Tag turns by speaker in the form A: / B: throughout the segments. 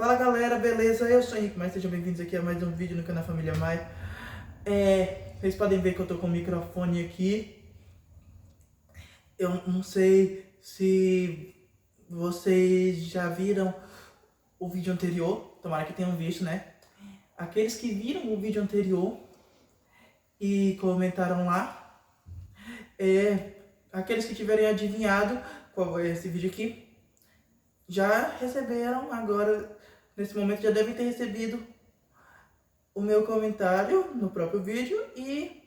A: Fala galera, beleza? Eu sou o Henrique Maia, sejam bem-vindos aqui a mais um vídeo no canal Família Maia. Vocês podem ver que eu tô com o microfone aqui. Eu não sei se vocês já viram o vídeo anterior, tomara que tenham visto, né? Aqueles que viram o vídeo anterior e comentaram lá, aqueles que tiverem adivinhado qual é esse vídeo aqui, já receberam agora, nesse momento já devem ter recebido o meu comentário no próprio vídeo e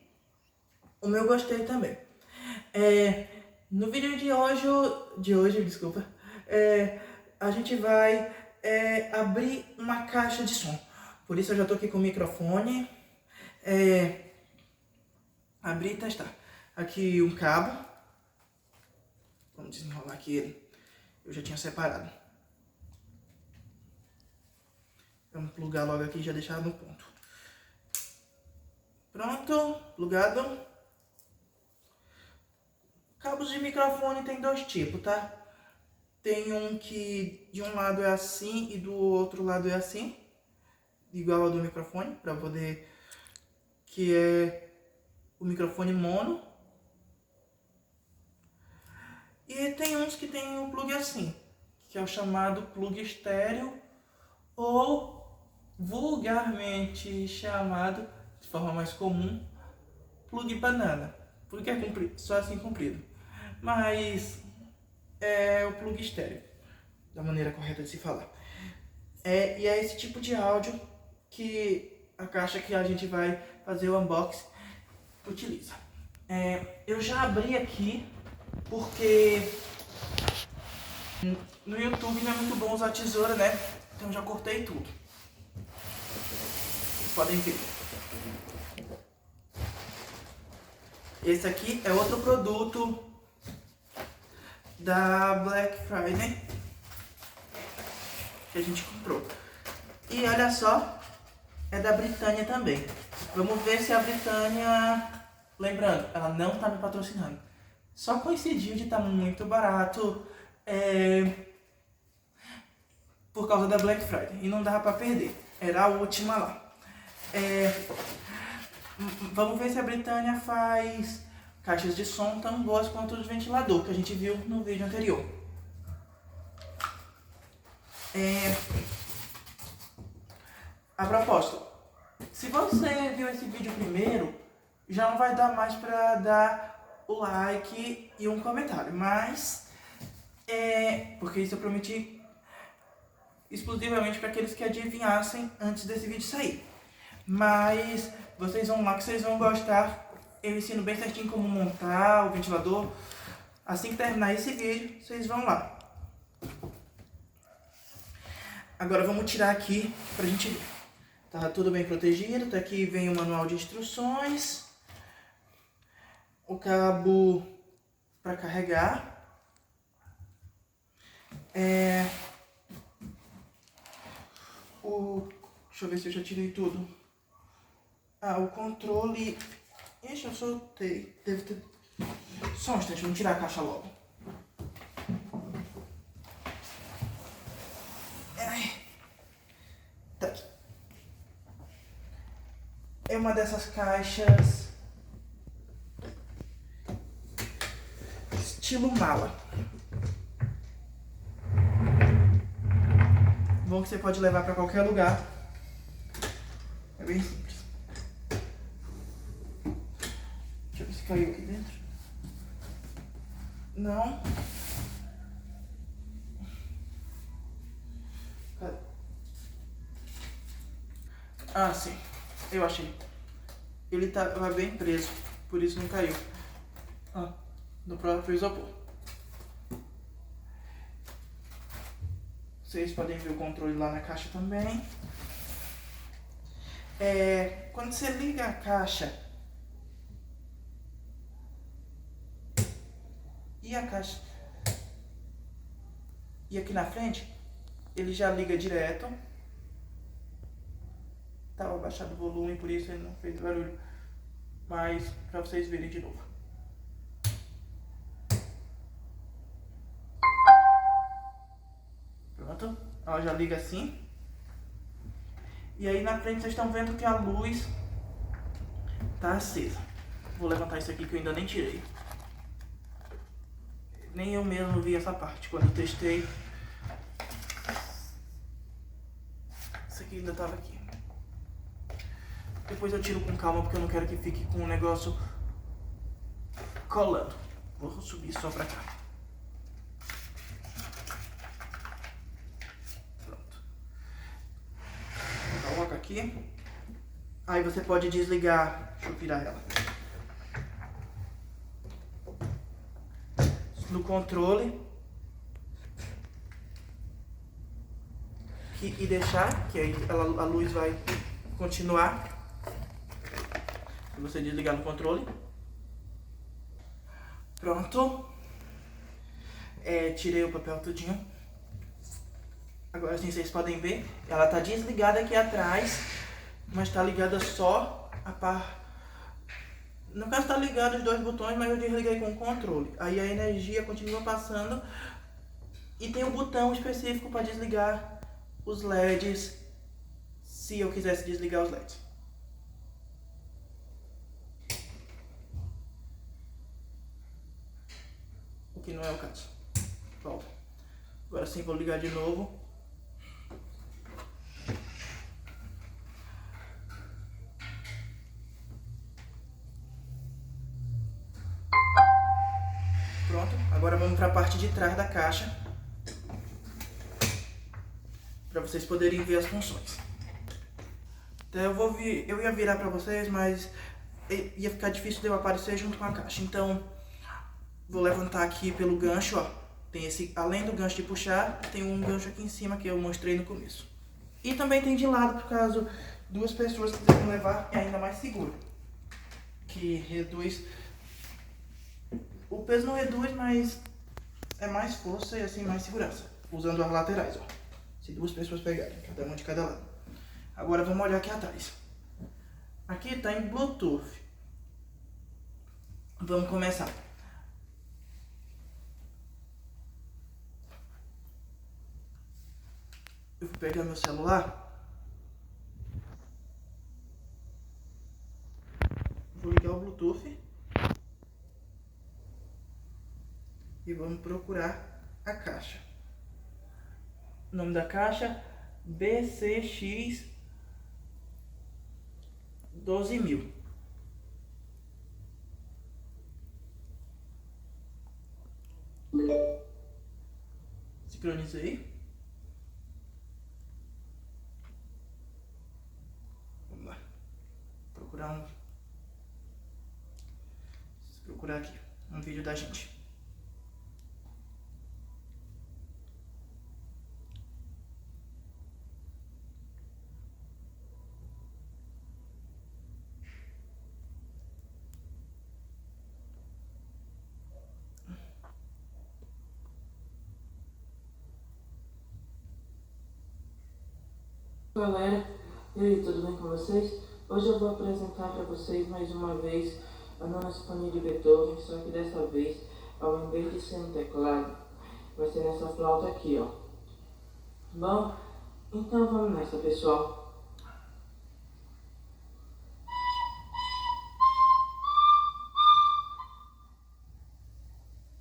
A: o meu gostei também. No vídeo de hoje, desculpa, a gente vai abrir uma caixa de som. Por isso eu já tô aqui com o microfone, abrir e testar. Aqui um cabo, vamos desenrolar aqui ele. Eu já tinha separado. Vamos plugar logo aqui e já deixar no ponto. Pronto, plugado. Cabos de microfone tem dois tipos, tá? Tem um que de um lado é assim e do outro lado é assim, igual ao do microfone, para poder, que é o microfone mono. E tem uns que tem o plug assim, que é o chamado plug estéreo, ou vulgarmente chamado, de forma mais comum, plug banana, porque é comprido, só assim comprido. Mas é o plug estéreo, da maneira correta de se falar. E é esse tipo de áudio que a caixa que a gente vai fazer o unboxing utiliza. Eu já abri aqui porque no YouTube não é muito bom usar tesoura, né? Então já cortei tudo. Vocês podem ver. Esse aqui é outro produto da Black Friday que a gente comprou. E olha só, é da Britânia também. Vamos ver se a Britânia... Lembrando, ela não está me patrocinando. Só coincidiu de estar muito barato por causa da Black Friday. E não dava para perder. Era a última lá. Vamos ver se a Britânia faz caixas de som tão boas quanto os ventilador que a gente viu no vídeo anterior. A propósito, se você viu esse vídeo primeiro, já não vai dar mais para dar o like e um comentário, mas porque isso eu prometi exclusivamente para aqueles que adivinhassem antes desse vídeo sair. Mas vocês vão lá que vocês vão gostar. Eu ensino bem certinho como montar o ventilador. Assim que terminar esse vídeo, vocês vão lá. Agora vamos tirar aqui pra gente ver. Tá tudo bem protegido. Tá aqui, vem o manual de instruções. O cabo para carregar. Deixa eu ver se eu já tirei tudo. O controle... Ixi, eu soltei. Deve ter... Só um instante, vamos tirar a caixa logo. Tá aqui. É uma dessas caixas estilo mala. Bom que você pode levar para qualquer lugar. É bem simples. Deixa eu ver se caiu aqui dentro. Não. Cadê? Ah, sim. Eu achei. Ele tava bem preso, por isso não caiu. No próprio isopor. Vocês podem ver o controle lá na caixa também. Quando você liga a caixa e a caixa e aqui na frente, ele já liga direto. Tava baixado o volume, por isso ele não fez barulho. Mas pra vocês verem de novo. Pronto. Ela já liga assim. E aí na frente vocês estão vendo que a luz tá acesa. Vou levantar isso aqui que eu ainda nem tirei. Nem eu mesmo vi essa parte quando eu testei. Isso aqui ainda tava aqui. Depois eu tiro com calma porque eu não quero que fique com o negócio colando. Vou subir só pra cá. Pronto. Coloca aqui. Aí você pode desligar. Deixa eu virar ela. No controle. E deixar, que aí a luz vai continuar. Se você desligar no controle. Pronto. Tirei o papel tudinho. Agora sim vocês podem ver. Ela tá desligada aqui atrás. Mas tá ligada só a par. No caso tá ligado os dois botões, mas eu desliguei com o controle. Aí a energia continua passando. E tem um botão específico para desligar os LEDs. Se eu quisesse desligar os LEDs. O que não é o caso. Volta. Agora sim vou ligar de novo. Pronto. Agora vamos para a parte de trás da caixa. Para vocês poderem ver as funções. Então eu ia virar para vocês, mas ia ficar difícil de eu aparecer junto com a caixa. Então vou levantar aqui pelo gancho, ó. Tem esse, além do gancho de puxar, tem um gancho aqui em cima que eu mostrei no começo. E também tem de lado, por caso duas pessoas quiserem levar, é ainda mais seguro. Que reduz. O peso não reduz, mas é mais força e assim mais segurança. Usando as laterais, ó. Se duas pessoas pegarem, cada uma de cada lado. Agora vamos olhar aqui atrás. Aqui tá em Bluetooth. Vamos começar. Eu vou pegar meu celular. Vou ligar o Bluetooth. E vamos procurar a caixa. O nome da caixa, BCX 12.000. Sincronizei. Vamos lá. Procurar aqui um vídeo da gente.
B: Galera, e aí, tudo bem com vocês? Hoje eu vou apresentar para vocês mais uma vez a Nona Sinfonia de Beethoven, só que dessa vez, ao invés de ser um teclado, vai ser nessa flauta aqui, ó. Bom, então vamos nessa, pessoal.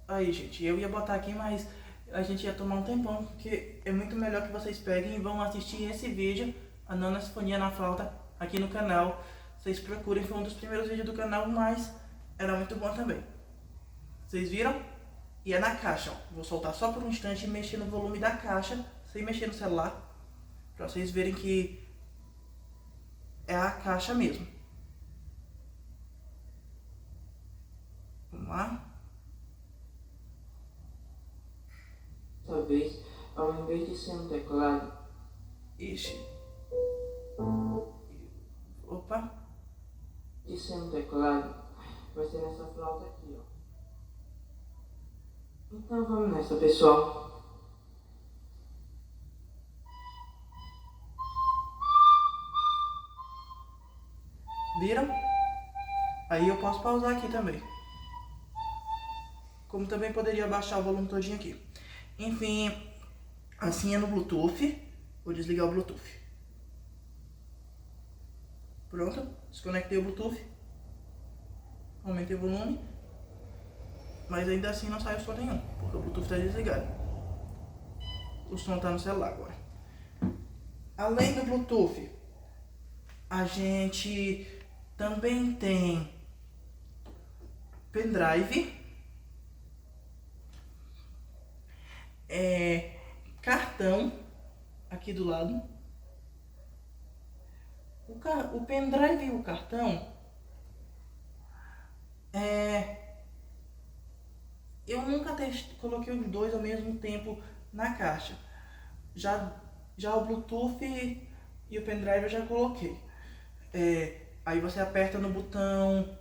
A: Aí, gente, eu ia botar aqui, mas a gente ia tomar um tempão, porque é muito melhor que vocês peguem e vão assistir esse vídeo, a Nona Sinfonia na Flauta, aqui no canal. Vocês procurem, foi um dos primeiros vídeos do canal, mas era muito bom também. Vocês viram? E é na caixa, ó. Vou soltar só por um instante e mexer no volume da caixa, sem mexer no celular, pra vocês verem que é a caixa mesmo. Vamos lá.
B: Dessa vez, ao invés de ser um teclado,
A: Ixi. Opa.
B: de ser um teclado, vai ser nessa flauta aqui, ó. Então vamos nessa, pessoal.
A: Viram? Aí eu posso pausar aqui também. Como também poderia baixar o volume todinho aqui. Enfim, assim é no Bluetooth. Vou desligar o Bluetooth. Pronto, desconectei o Bluetooth, aumentei o volume, mas ainda assim não saiu som nenhum, porque o Bluetooth está desligado. O som está no celular agora. Além do Bluetooth, a gente também tem pendrive, cartão aqui do lado. O pendrive e o cartão, eu nunca coloquei os dois ao mesmo tempo na caixa. Já o Bluetooth e o pendrive eu já coloquei. Aí você aperta no botão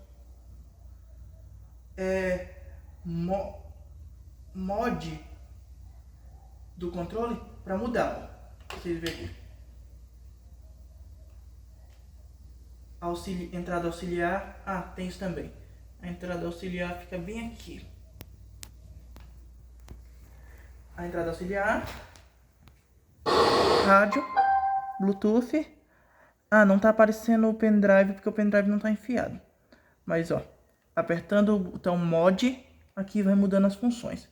A: mod do controle para mudar. Vocês verem aqui. Entrada auxiliar. Tem isso também. A entrada auxiliar fica bem aqui. A entrada auxiliar, rádio, Bluetooth. Não tá aparecendo o pendrive porque o pendrive não tá enfiado. Mas apertando o botão mod, aqui vai mudando as funções.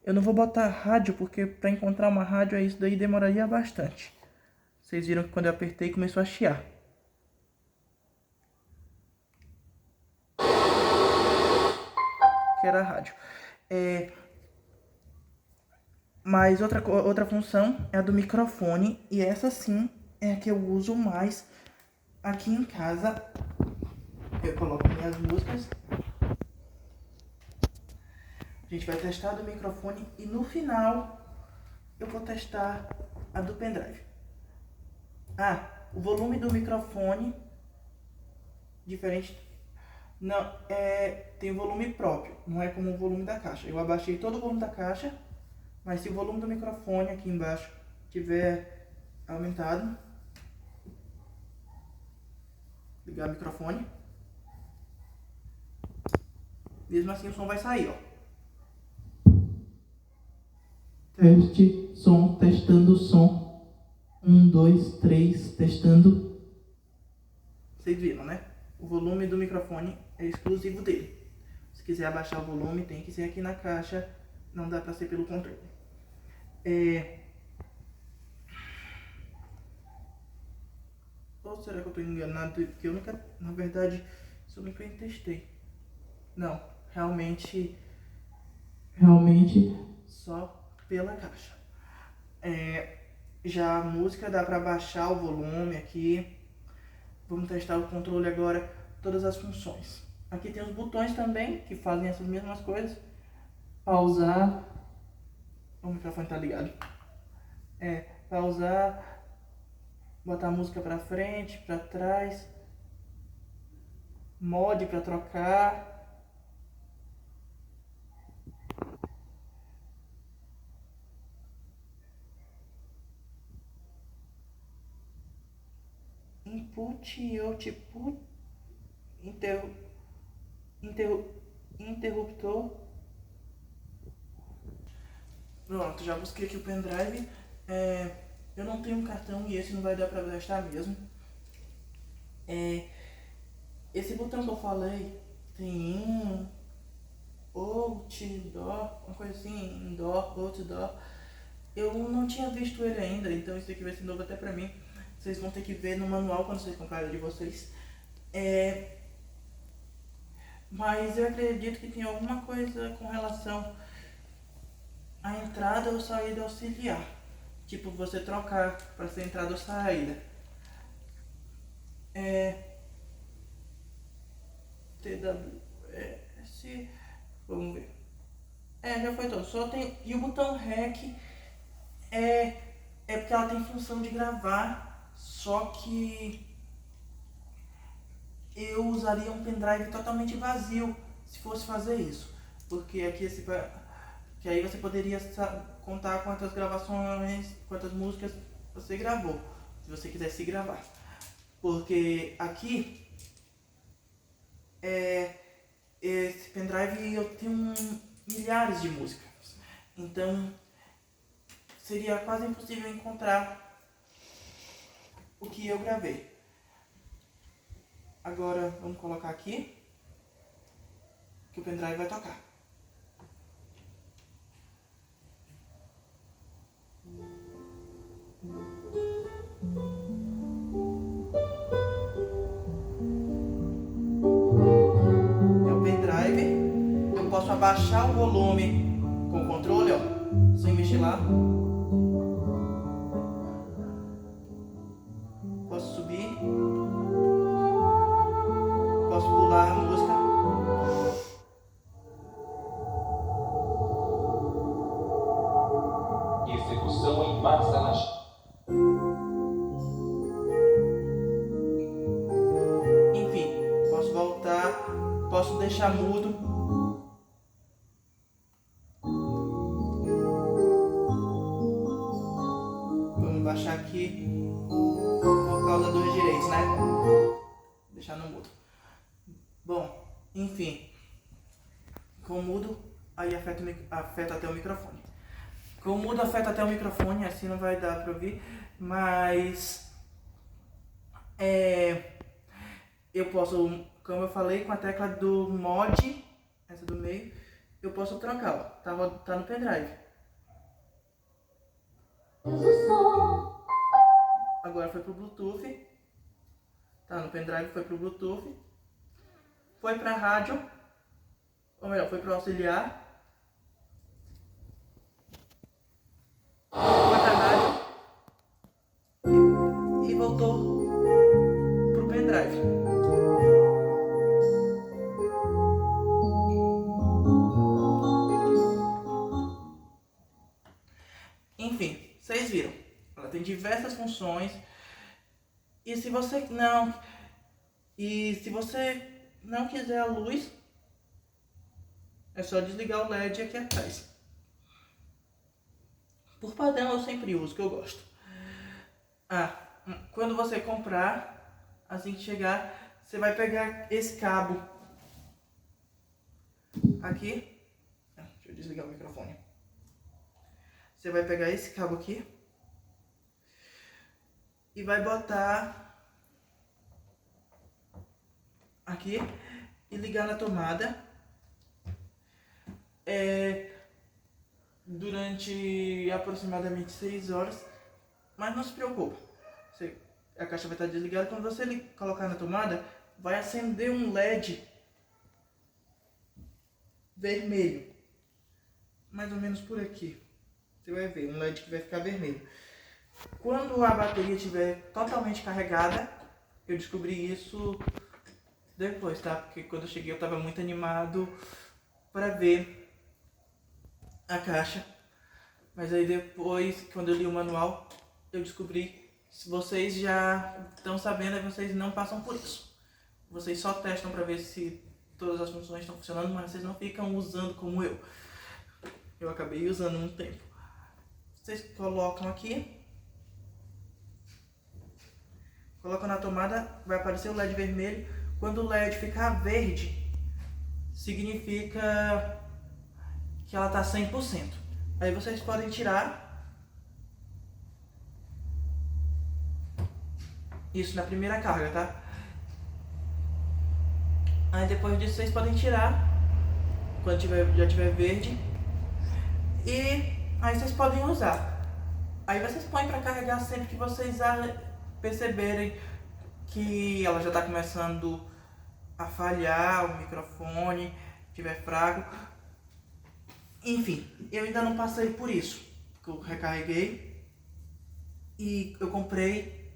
A: Eu não vou botar rádio porque para encontrar uma rádio isso daí demoraria bastante. Vocês viram que quando eu apertei começou a chiar. Que era a rádio. Mas outra função é a do microfone, e essa sim é a que eu uso mais aqui em casa. Eu coloco minhas músicas. A gente vai testar a do microfone e no final eu vou testar a do pendrive. O volume do microfone diferente. Não, tem volume próprio, não é como o volume da caixa. Eu abaixei todo o volume da caixa, mas se o volume do microfone aqui embaixo tiver aumentado, ligar o microfone, mesmo assim o som vai sair, Teste, som, testando o som. 1, 2, 3, testando. Vocês viram, né? O volume do microfone é exclusivo dele. Se quiser abaixar o volume, tem que ser aqui na caixa. Não dá pra ser pelo controle. Ou será que eu tô enganado? Porque eu nunca, na verdade, isso eu nunca testei. Não, realmente só pela caixa. Já a música dá pra baixar o volume aqui. Vamos testar o controle agora, todas as funções. Aqui tem os botões também, que fazem essas mesmas coisas. Pausar. O microfone tá ligado. Pausar. Botar a música pra frente, pra trás. Mod pra trocar. Input e output. Interruptor. Pronto, já busquei aqui o pendrive. Eu não tenho um cartão e esse não vai dar pra gastar mesmo. Esse botão que eu falei tem outdoor, uma coisa assim, indoor, outdoor. Eu não tinha visto ele ainda, então isso aqui vai ser novo até pra mim. Vocês vão ter que ver no manual quando vocês comprarem de vocês. Mas eu acredito que tem alguma coisa com relação à entrada ou saída auxiliar. Tipo, você trocar para ser entrada ou saída. TWS. Vamos ver. Já foi todo. Só tem. E o botão REC é porque ela tem função de gravar. Só que eu usaria um pendrive totalmente vazio se fosse fazer isso. Porque aqui que aí você poderia contar quantas gravações, quantas músicas você gravou, se você quisesse gravar. Porque aqui esse pendrive eu tenho milhares de músicas. Então seria quase impossível encontrar o que eu gravei. Agora vamos colocar aqui, que o pendrive vai tocar. É o pendrive. Eu posso abaixar o volume com o controle, ó, sem mexer lá. Posso subir. Posso pular a música.
C: Execução em massa na
A: Enfim, posso voltar, posso deixar mudo. Vamos baixar aqui por causa dos direitos, né? Deixar no mudo. Bom, enfim, com o mudo aí afeta até o microfone. Com o mudo afeta até o microfone, assim não vai dar pra ouvir, mas eu posso, como eu falei, com a tecla do mod, essa do meio, eu posso trocar, ó, tá no pendrive. Agora foi pro Bluetooth, tá no pendrive, foi pro Bluetooth, foi pra rádio, ou melhor, foi pro auxiliar, foi pra rádio e voltou pro pendrive. Enfim, vocês viram, ela tem diversas funções. E se você não quiser a luz, é só desligar o LED aqui atrás. Por padrão eu sempre uso, que eu gosto. Quando você comprar, assim que chegar, você vai pegar esse cabo aqui. Deixa eu desligar o microfone. Você vai pegar esse cabo aqui e vai botar aqui e ligar na tomada durante aproximadamente 6 horas, mas não se preocupa, a caixa vai estar desligada. Quando você colocar na tomada, vai acender um LED vermelho, mais ou menos por aqui. Você vai ver um LED que vai ficar vermelho. Quando a bateria estiver totalmente carregada, eu descobri isso depois, tá? Porque quando eu cheguei eu estava muito animado para ver a caixa. Mas aí depois, quando eu li o manual, eu descobri, se vocês já estão sabendo, vocês não passam por isso. Vocês só testam para ver se todas as funções estão funcionando, mas vocês não ficam usando como eu. Eu acabei usando um tempo. Vocês colocam aqui, colocam na tomada, vai aparecer o LED vermelho. Quando o LED ficar verde, significa que ela está 100%. Aí vocês podem tirar isso na primeira carga, tá? Aí depois disso vocês podem tirar quando já tiver verde, e aí vocês podem usar. Aí vocês põem para carregar sempre que vocês perceberem que ela já está começando a falhar, o microfone estiver fraco. Enfim, eu ainda não passei por isso, porque eu recarreguei e eu comprei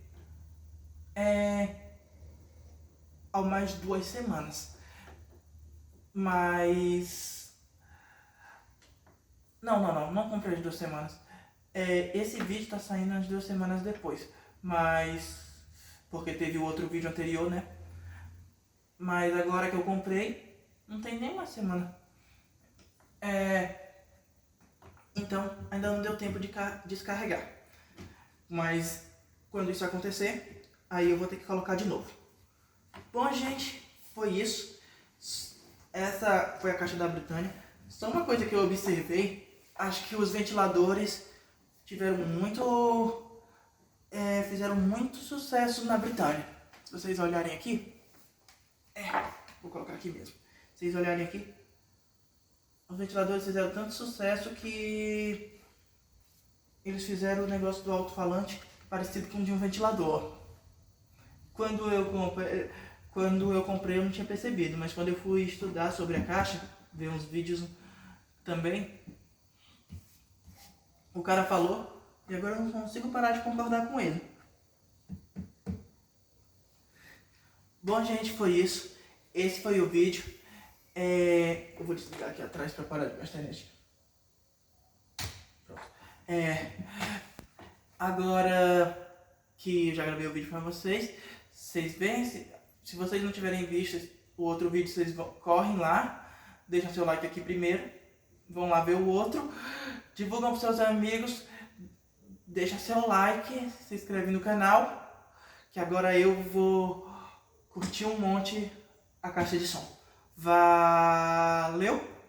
A: há mais de 2 semanas. Mas não comprei as 2 semanas. Esse vídeo tá saindo as 2 semanas depois, mas porque teve o outro vídeo anterior, né? Mas agora que eu comprei, não tem nem uma semana. Então ainda não deu tempo de descarregar. Mas quando isso acontecer, aí eu vou ter que colocar de novo. Bom, gente, foi isso. Essa foi a caixa da Britânia. Só uma coisa que eu observei, acho que os ventiladores fizeram muito sucesso na Britânia. Se vocês olharem aqui, Vou colocar aqui mesmo. Vocês olharem aqui. Os ventiladores fizeram tanto sucesso que eles fizeram o negócio do alto-falante parecido com o de um ventilador. Quando eu comprei eu não tinha percebido, mas quando eu fui estudar sobre a caixa, ver uns vídeos também, o cara falou e agora eu não consigo parar de concordar com ele. Bom, gente, foi isso. Esse foi o vídeo. Eu vou desligar aqui atrás para parar de gastar energia. Pronto. Agora que eu já gravei o vídeo para vocês veem, se vocês não tiverem visto o outro vídeo, vocês correm lá, deixam seu like aqui primeiro, vão lá ver o outro, divulgam para seus amigos, deixa seu like, se inscreve no canal, que agora eu vou curtir um monte a caixa de som. Valeu!